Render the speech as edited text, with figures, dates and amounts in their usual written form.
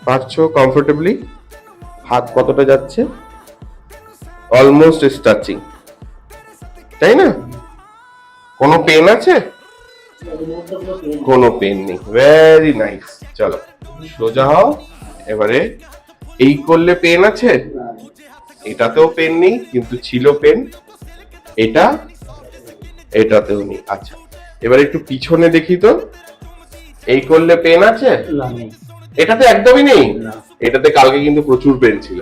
পারছো কমফোর্টেবলি? হাত কতটা যাচ্ছে? অলমোস্ট টাচিং, তাই না? কোনো পেন আছে? কোনো পেন নেই, ভেরি নাইস। চলো সোজা হও। এবারে এই করলে পেন আছে? এটাতেও পেন নেই, কিন্তু ছিল পেন। এটা এটাতেও নেই। আচ্ছা, এবার একটু পিছনে দেখি তো। এই করলে পেন আছে? এটাতে একদমই নেই। এটাতে কালকে কিন্তু প্রচুর পেন ছিল।